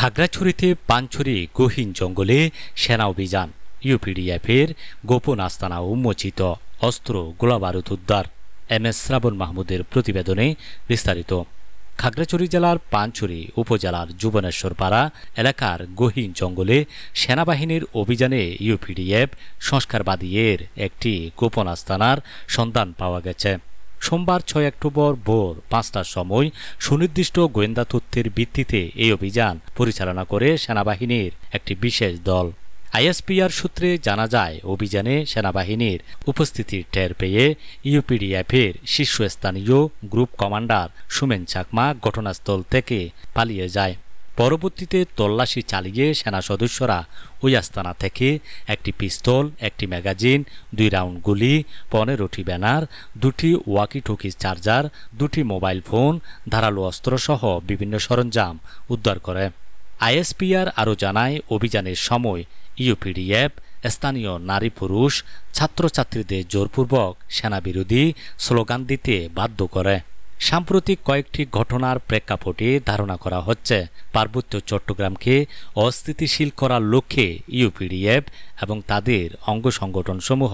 খাগড়াছড়িতে পানছড়ি গহীন জঙ্গলে সেনা অভিযান, ইউপিডিএফের গোপন আস্তানা উন্মোচিত, অস্ত্র গোলাবারুদ উদ্ধার। MS শ্রাবণ মাহমুদের প্রতিবেদনে বিস্তারিত। খাগড়াছড়ি জেলার পানছড়ি উপজেলার যুবনেশ্বরপাড়া এলাকার গহীন জঙ্গলে সেনাবাহিনীর অভিযানে ইউপিডিএফ সংস্কারবাদী এর একটি গোপন আস্তানার সন্ধান পাওয়া গেছে। সোমবার 6 অক্টোবর ভোর 5টার সময় সুনির্দিষ্ট গোয়েন্দা তথ্যের ভিত্তিতে এই অভিযান পরিচালনা করে সেনাবাহিনীর একটি বিশেষ দল। ISPR সূত্রে জানা যায়, অভিযানে সেনাবাহিনীর উপস্থিতির টের পেয়ে ইউপিডিএফের শীর্ষস্থানীয় গ্রুপ কমান্ডার সুমেন চাকমা ঘটনাস্থল থেকে পালিয়ে যায়। পরবর্তীতে তল্লাশি চালিয়ে সেনা সদস্যরা ওই আস্তানা থেকে একটি পিস্তল, একটি ম্যাগাজিন, 2 রাউন্ড গুলি, 15টি ব্যানার, 2টি ওয়াকি-টকি চার্জার, 2টি মোবাইল ফোন, ধারালো অস্ত্রসহ বিভিন্ন সরঞ্জাম উদ্ধার করে। ISPR আরও জানায়, অভিযানের সময় ইউপিডিএফ স্থানীয় নারী পুরুষ ছাত্রছাত্রীদের জোরপূর্বক সেনাবিরোধী স্লোগান দিতে বাধ্য করে। সাম্প্রতিক কয়েকটি ঘটনার প্রেক্ষাপটে ধারণা করা হচ্ছে, পার্বত্য চট্টগ্রামকে অস্থিতিশীল করার লক্ষ্যে ইউপিডিএফ এবং তাদের অঙ্গ সংগঠনসমূহ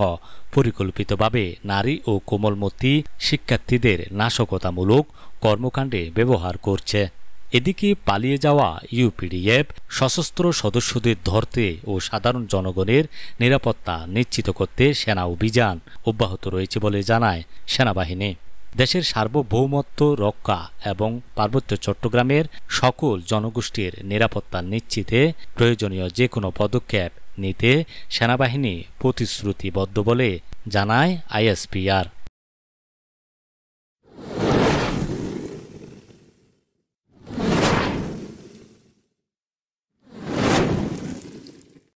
পরিকল্পিতভাবে নারী ও কোমলমতি শিক্ষার্থীদের নাশকতামূলক কর্মকাণ্ডে ব্যবহার করছে। এদিকে পালিয়ে যাওয়া ইউপিডিএফ সশস্ত্র সদস্যদের ধরতে ও সাধারণ জনগণের নিরাপত্তা নিশ্চিত করতে সেনা অভিযান অব্যাহত রয়েছে বলে জানায় সেনাবাহিনী। দেশের সার্বভৌমত্ব রক্ষা এবং পার্বত্য চট্টগ্রামের সকল জনগোষ্ঠীর নিরাপত্তা নিশ্চিতে প্রয়োজনীয় যে কোনো পদক্ষেপ নিতে সেনাবাহিনী প্রতিশ্রুতিবদ্ধ বলে জানায় ISPR।